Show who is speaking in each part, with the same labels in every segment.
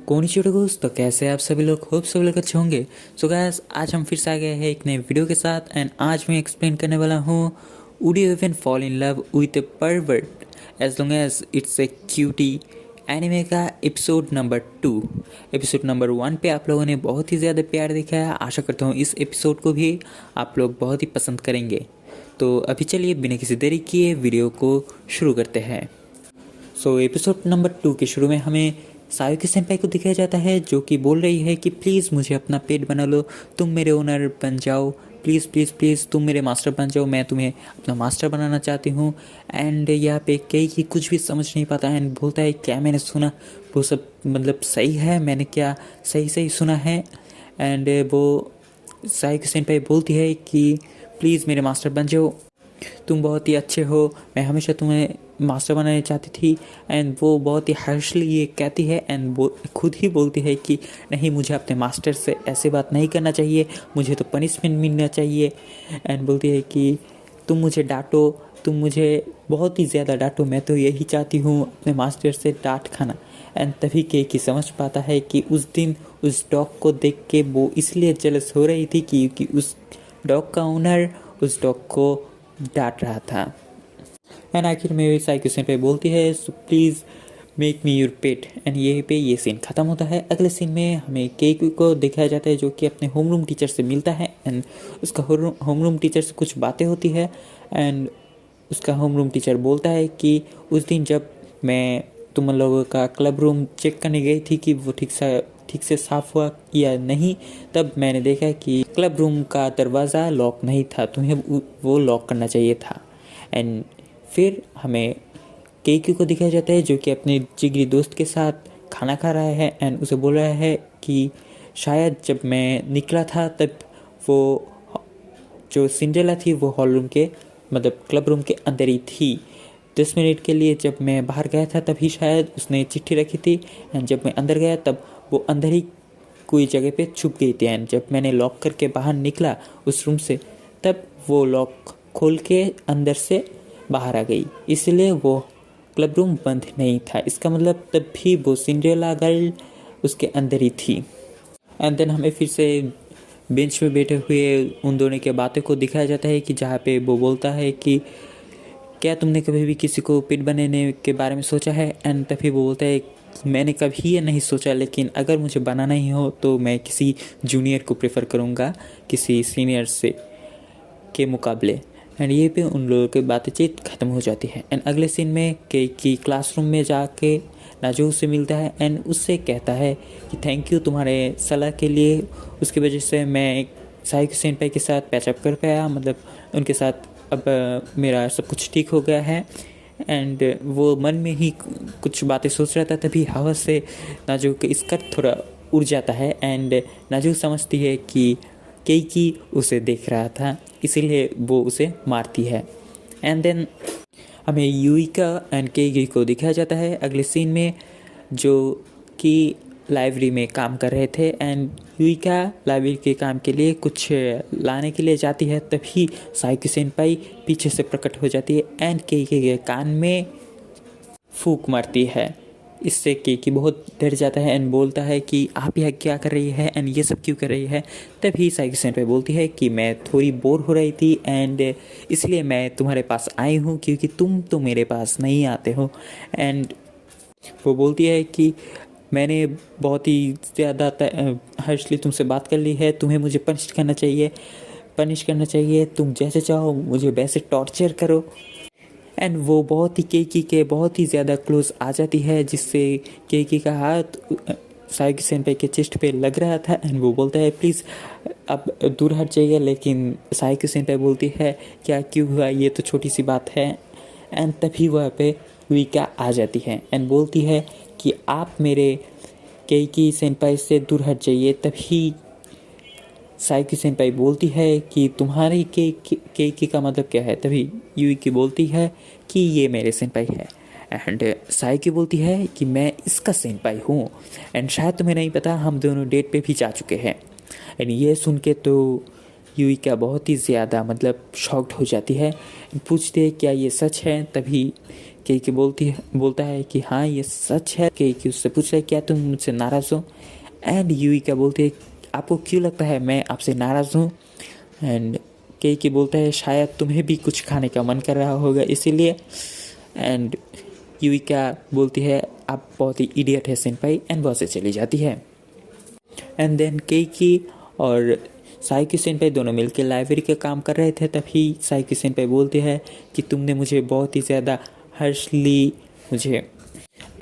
Speaker 1: कोनिचिरो दोस्त, तो कैसे आप सभी लोग? होप सभी लोग अच्छे होंगे। सो गाइस, आज हम फिर से आ गए हैं एक नए वीडियो के साथ एंड आज मैं एक्सप्लेन करने वाला हूँ would you even fall in love with a pervert as long as it's a cutie anime का एपिसोड नंबर 2। एपिसोड नंबर 1 पे आप लोगों ने बहुत ही ज़्यादा प्यार दिखाया है। आशा करता हूँ इस एपिसोड को भी आप लोग बहुत ही पसंद करेंगे। तो अभी चलिए बिना किसी देरी किए वीडियो को शुरू करते हैं। सो एपिसोड नंबर 2 के शुरू में हमें सायुकी सेंपाई को दिखाया जाता है जो कि बोल रही है कि प्लीज़ मुझे अपना पेट बना लो, तुम मेरे ओनर बन जाओ, प्लीज़ प्लीज़ प्लीज़ तुम मेरे मास्टर बन जाओ, मैं तुम्हें अपना मास्टर बनाना चाहती हूँ। एंड यहाँ पे कई की कुछ भी समझ नहीं पाता है एंड बोलता है क्या मैंने सुना वो सब मतलब सही है, मैंने क्या सही सही सुना है। एंड वो सायुकी सेंपाई बोलती है कि प्लीज़ मेरे मास्टर बन जाओ, तुम बहुत ही अच्छे हो, मैं हमेशा तुम्हें मास्टर बनाना चाहती थी। एंड वो बहुत ही हर्षली ये कहती है एंड वो खुद ही बोलती है कि नहीं, मुझे अपने मास्टर से ऐसे बात नहीं करना चाहिए, मुझे तो पनिशमेंट मिलना चाहिए। एंड बोलती है कि तुम मुझे डांटो, तुम मुझे बहुत ही ज़्यादा डांटो, मैं तो यही चाहती हूँ अपने मास्टर से डांट खाना। एंड तभी केकी समझ पाता है कि उस दिन उस डॉग को देख के वो इसलिए जेलस हो रही थी क्योंकि उस डॉग का ओनर उस डॉग को डांट रहा था। एंड आखिर में साइको सेंपाई बोलती है so please make me your pet. And यहीं पे ये सीन ख़त्म होता है। अगले सीन में हमें केकी को दिखाया जाता है जो कि अपने होमरूम टीचर से मिलता है एंड उसका होमरूम टीचर से कुछ बातें होती है। एंड उसका होमरूम टीचर बोलता है कि उस दिन जब मैं तुम लोगों का क्लब रूम चेक करने गई थी कि वो ठीक से साफ हुआ या नहीं, तब मैंने देखा कि क्लब रूम का दरवाज़ा लॉक नहीं था, तुम्हें वो लॉक करना चाहिए था। एंड फिर हमें केकी को दिखाया जाता है जो कि अपने जिगरी दोस्त के साथ खाना खा रहा है एंड उसे बोल रहा है कि शायद जब मैं निकला था तब वो जो सिंड्रेला थी वो हॉल रूम के मतलब क्लब रूम के अंदर ही थी। 10 मिनट के लिए जब मैं बाहर गया था तभी शायद उसने चिट्ठी रखी थी एंड जब मैं अंदर गया तब वो अंदर ही कोई जगह पे छुप गई थी। एंड जब मैंने लॉक करके बाहर निकला उस रूम से तब वो लॉक खोल के अंदर से बाहर आ गई, इसलिए वो क्लब रूम बंद नहीं था। इसका मतलब तब भी वो सिंड्रेला गर्ल उसके अंदर ही थी। एंड देन हमें फिर से बेंच पे बैठे हुए उन दोनों के बातें को दिखाया जाता है कि जहाँ पे वो बोलता है कि क्या तुमने कभी भी किसी को पेट बनाने के बारे में सोचा है। एंड तभी वो बोलता है मैंने कभी ये नहीं सोचा, लेकिन अगर मुझे बनाना ही हो तो मैं किसी जूनियर को प्रेफर करूँगा किसी सीनियर से के मुकाबले। एंड ये पे उन लोगों की बातचीत ख़त्म हो जाती है। एंड अगले सीन में केकी क्लासरूम में जाके नाजू से मिलता है एंड उससे कहता है कि थैंक यू तुम्हारे सलाह के लिए, उसकी वजह से मैं साइको सेंपाई के साथ पैचअप कर पाया, मतलब उनके साथ अब मेरा सब कुछ ठीक हो गया है। एंड वो मन में ही कुछ बातें सोच रहा था तभी हवा से नाजू का स्कर्ट थोड़ा उड़ जाता है एंड नाजू समझती है कि केकी उसे देख रहा था, इसीलिए वो उसे मारती है। एंड देन हमें युइका एंड केकी को दिखाया जाता है अगले सीन में जो कि लाइब्रेरी में काम कर रहे थे। एंड युइका लाइब्रेरी के काम के लिए कुछ लाने के लिए जाती है तभी साइको सेंपाई पीछे से प्रकट हो जाती है एंड केकी के कान में फूंक मारती है। इससे केकी बहुत डर जाता है एंड बोलता है कि आप यह क्या कर रही है एंड ये सब क्यों कर रही है। तभी साइको सेंपाई बोलती है कि मैं थोड़ी बोर हो रही थी एंड इसलिए मैं तुम्हारे पास आई हूँ क्योंकि तुम तो मेरे पास नहीं आते हो। एंड वो बोलती है कि मैंने बहुत ही ज़्यादा हर्षली तुमसे बात कर ली है, तुम्हें मुझे पनिश करना चाहिए, तुम जैसे चाहो मुझे वैसे टॉर्चर करो। एंड वो बहुत ही केकी के बहुत ही ज़्यादा क्लोज आ जाती है जिससे केकी का हाथ साइको सेंपाई के चेस्ट पे लग रहा था एंड वो बोलता है प्लीज़ अब दूर हट जाइए, लेकिन साइको सेंपाई बोलती है क्या क्यों हुआ, ये तो छोटी सी बात है। एंड तभी वहाँ पे युइका आ जाती है एंड बोलती है कि आप मेरे केकी सेंपाई से दूर हट जाइए। तभी साइको सेंपाई बोलती है कि तुम्हारी केकी का मतलब क्या है। तभी युइकी बोलती है कि ये मेरे सेंपाई है एंड साइको बोलती है कि मैं इसका सेंपाई हूँ एंड शायद तुम्हें नहीं पता हम दोनों डेट पे भी जा चुके हैं। एंड ये सुन के तो युविका बहुत ही ज़्यादा मतलब शॉक्ड हो जाती है, पूछती है क्या ये सच है। तभी केकी बोलता है कि हाँ ये सच है। केकी उससे पूछ रहा है क्या तुम मुझसे नाराज़ हो, एंड युविका बोलती है आपको क्यों लगता है मैं आपसे नाराज़ हूँ। एंड केकी बोलता है शायद तुम्हें भी कुछ खाने का मन कर रहा होगा इसीलिए। एंड युविका बोलती है आप बहुत ही इडियट है सेनपाई, एंड वहाँ से चली जाती है। एंड देन केकी और सायुकी सेनपाई दोनों मिलकर लाइब्रेरी का काम कर रहे थे। तभी सायुकी सेनपाई बोलती है कि तुमने मुझे बहुत ही ज़्यादा हर्षली मुझे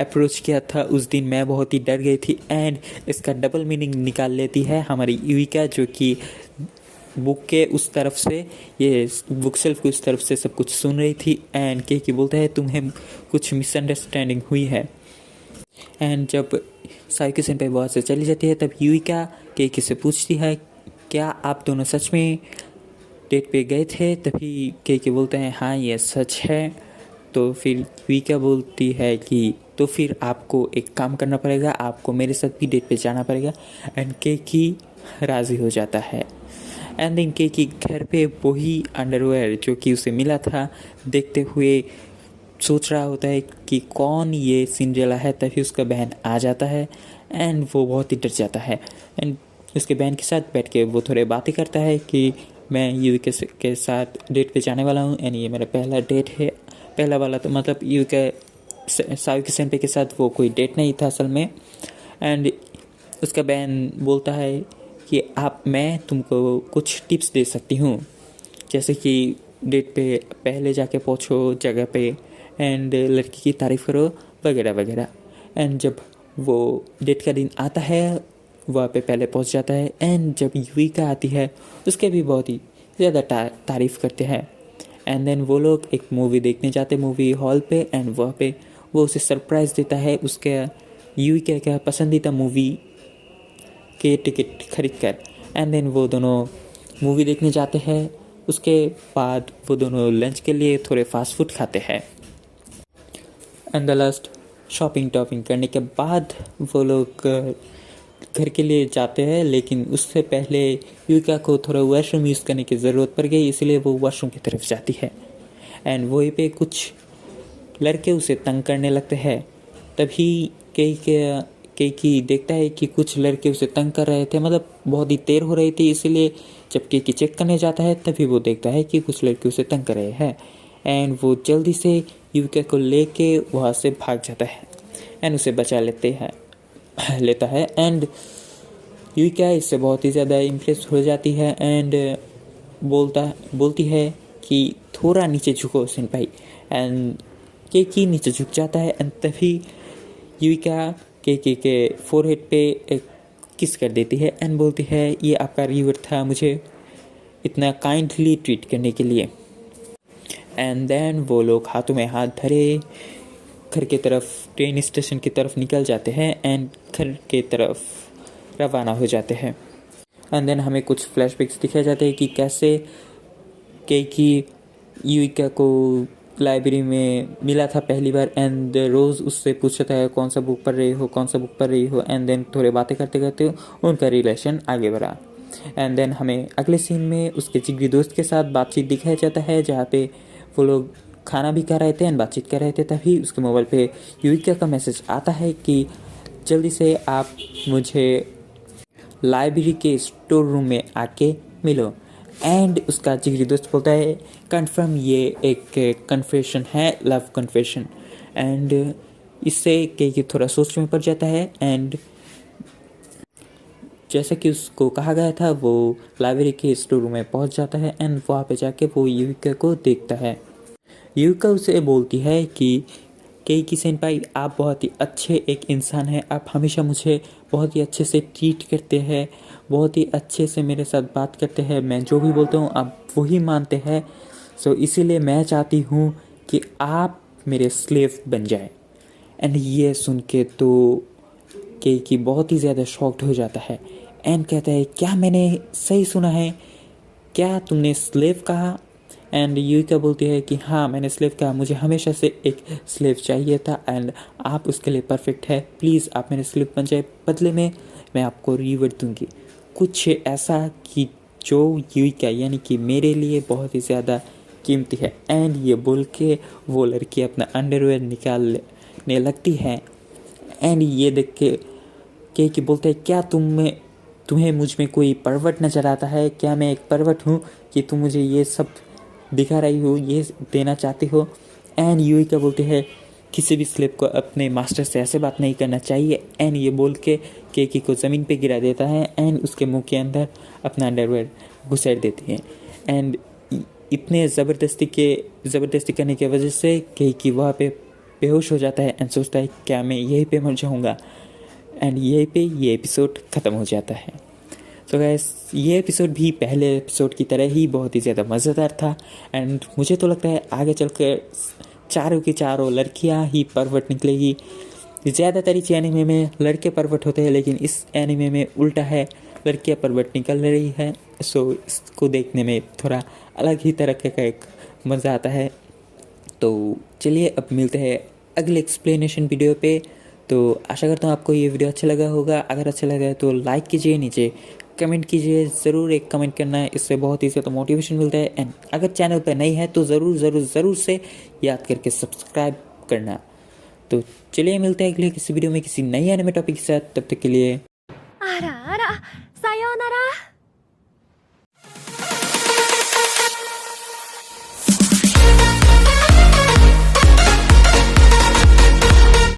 Speaker 1: अप्रोच किया था उस दिन, मैं बहुत ही डर गई थी। एंड इसका डबल मीनिंग निकाल लेती है हमारी युविका, जो कि बुक के उस तरफ से, ये बुक शेल्फ की उस तरफ से सब कुछ सुन रही थी। एंड केकी बोलता है तुम्हें कुछ मिसअंडरस्टैंडिंग हुई है। एंड जब सायुकी सेनपाई वहाँ से चली जाती है तब युविका केकी से पूछती है क्या आप दोनों सच में डेट पे गए थे। तभी केकी बोलते हैं हाँ ये सच है। तो फिर युविका बोलती है कि तो फिर आपको एक काम करना पड़ेगा, आपको मेरे साथ भी डेट पे जाना पड़ेगा। एंड केकी राज़ी हो जाता है। एंड देन केकी घर पे वही अंडरवेयर जो कि उसे मिला था देखते हुए सोच रहा होता है कि कौन ये सिंड्रेला है। तभी उसका बहन आ जाता है एंड वो बहुत ही डर जाता है। एंड उसके बहन के साथ बैठ के वो थोड़े बातें करता है कि मैं युविका के साथ डेट पे जाने वाला हूँ, एंड ये मेरा पहला डेट है। पहला वाला तो मतलब युविका सायुकी सेनपाई के साथ वो कोई डेट नहीं था असल में। एंड उसका बहन बोलता है कि मैं तुमको कुछ टिप्स दे सकती हूँ, जैसे कि डेट पे पहले जाके पहुँचो जगह पे, एंड लड़की की तारीफ़ करो वगैरह वगैरह। एंड जब वो डेट का दिन आता है वहाँ पे पहले पहुँच जाता है। एंड जब युविका आती है उसके भी बहुत ही ज़्यादा तारीफ़ करते हैं। एंड देन वो लोग एक मूवी देखने जाते मूवी हॉल पे, एंड वहाँ पे वो उसे सरप्राइज़ देता है उसके युविका का पसंदीदा मूवी के टिकट खरीद कर। एंड देन वो दोनों मूवी देखने जाते हैं। उसके बाद वो दोनों लंच के लिए थोड़े फास्ट फूड खाते हैं। And the last shopping topping करने के बाद वो लोग घर के लिए जाते हैं, लेकिन उससे पहले युविका को थोड़ा वॉशरूम यूज़ करने की ज़रूरत पड़ गई, इसलिए वो वॉशरूम की तरफ जाती है। एंड वहीं पे कुछ लड़के उसे तंग करने लगते हैं। तभी केकी देखता है कि कुछ लड़के उसे तंग कर रहे थे, मतलब बहुत ही देर हो रही थी, इसीलिए जब केकी चेक करने जाता है तभी वो देखता है कि कुछ लड़के उसे तंग कर रहे हैं। एंड वो जल्दी से युविका को लेके वहाँ से भाग जाता है एंड उसे बचा लेता है। एंड युविका इससे बहुत ही ज़्यादा इम्प्रेस हो जाती है एंड बोलती है कि थोड़ा नीचे झुको सेनपाई। एंड केकी नीचे झुक जाता है एंड तभी युविका केकी के फोरहेड पे एक किस कर देती है एंड बोलती है ये आपका रिवॉर्ड था मुझे इतना काइंडली ट्रीट करने के लिए। एंड देन वो लोग हाथों में हाथ धरे घर के तरफ, ट्रेन स्टेशन की तरफ निकल जाते हैं एंड घर के तरफ रवाना हो जाते हैं। एंड देन हमें कुछ फ्लैशबैक्स दिखाए जाते हैं कि कैसे केकी युविका को लाइब्रेरी में मिला था पहली बार, एंड रोज़ उससे पूछता है कौन सा बुक पढ़ रही हो। एंड देन थोड़े बातें करते करते उनका रिलेशन आगे बढ़ा। एंड देन हमें अगले सीन में उसके जिगरी दोस्त के साथ बातचीत दिखाया जाता है, जहाँ पे वो लोग खाना भी खा रहे थे एंड बातचीत कर रहे थे। तभी उसके मोबाइल पे युविका का मैसेज आता है कि जल्दी से आप मुझे लाइब्रेरी के स्टोर रूम में आके मिलो। एंड उसका जिगरी दोस्त बोलता है कन्फर्म ये एक कन्फेशन है, लव कन्फेशन। एंड इससे केकी थोड़ा सोच में पड़ जाता है एंड जैसा कि उसको कहा गया था वो लाइब्रेरी के स्टोर रूम में पहुंच जाता है एंड वहाँ पे जाके वो युविका को देखता है। युविका उसे बोलती है कि केकी सेनपाई आप बहुत ही अच्छे एक इंसान हैं, आप हमेशा मुझे बहुत ही अच्छे से ट्रीट करते हैं, बहुत ही अच्छे से मेरे साथ बात करते हैं, मैं जो भी बोलता हूँ आप वही मानते हैं। सो इसीलिए मैं चाहती हूँ कि आप मेरे स्लेव बन जाए। एंड ये सुन के तो केकी बहुत ही ज़्यादा शॉक्ड हो जाता है एंड कहता है क्या मैंने सही सुना है, क्या तुमने स्लेव कहा। एंड युविका बोलती है कि हाँ मैंने स्लेव कहा, मुझे हमेशा से एक स्लेव चाहिए था एंड आप उसके लिए परफेक्ट है, प्लीज़ आप मेरे स्लेव बन जाए, बदले में मैं आपको रिवॉर्ड दूंगी, कुछ ऐसा कि जो युइका यानी कि मेरे लिए बहुत ही ज़्यादा कीमती है। एंड ये बोल के वो लड़की अपना अंडरवेयर निकालने लगती है। एंड ये देख के कि बोलते हैं, क्या तुम्हें मुझ में कोई परवट नज़र आता है? क्या मैं एक परवट हूँ कि तुम मुझे ये सब दिखा रही हो, ये देना चाहती हो? एंड युइका बोलते हैं, किसी भी स्लेव को अपने मास्टर से ऐसे बात नहीं करना चाहिए। एंड ये बोल के केकी को ज़मीन पे गिरा देता है एंड उसके मुंह के अंदर अपना अंडरवेयर घुसेड़ देती है। एंड इतने ज़बरदस्ती करने की वजह से केकी वहाँ पे बेहोश हो जाता है एंड सोचता है, क्या मैं यहीं पे मर जाऊँगा? एंड यहीं पे ये एपिसोड ख़त्म हो जाता है। तो गैस, ये एपिसोड भी पहले एपिसोड की तरह ही बहुत ही ज़्यादा मज़ेदार था। एंड मुझे तो लगता है आगे चल कर चारों की चारों लड़कियां ही परवट निकलेगी। ज़्यादातर इस एनिमे में लड़के परवट होते हैं, लेकिन इस एनिमे में उल्टा है, लड़कियां परवट निकल रही है। सो इसको देखने में थोड़ा अलग ही तरह का एक मज़ा आता है। तो चलिए अब मिलते हैं अगले एक्सप्लेनेशन वीडियो पे। तो आशा करता हूँ आपको ये वीडियो अच्छा लगा होगा। अगर अच्छा लगा है तो लाइक कीजिए, नीचे कमेंट कीजिए, ज़रूर एक कमेंट करना है, इससे बहुत ही ज़्यादा मोटिवेशन मिलता है। एंड अगर चैनल पर नई है तो ज़रूर से याद करके सब्सक्राइब करना। तो चलिए मिलते हैं अगले किसी वीडियो में किसी नई एनिमे टॉपिक के साथ। तब तक के लिए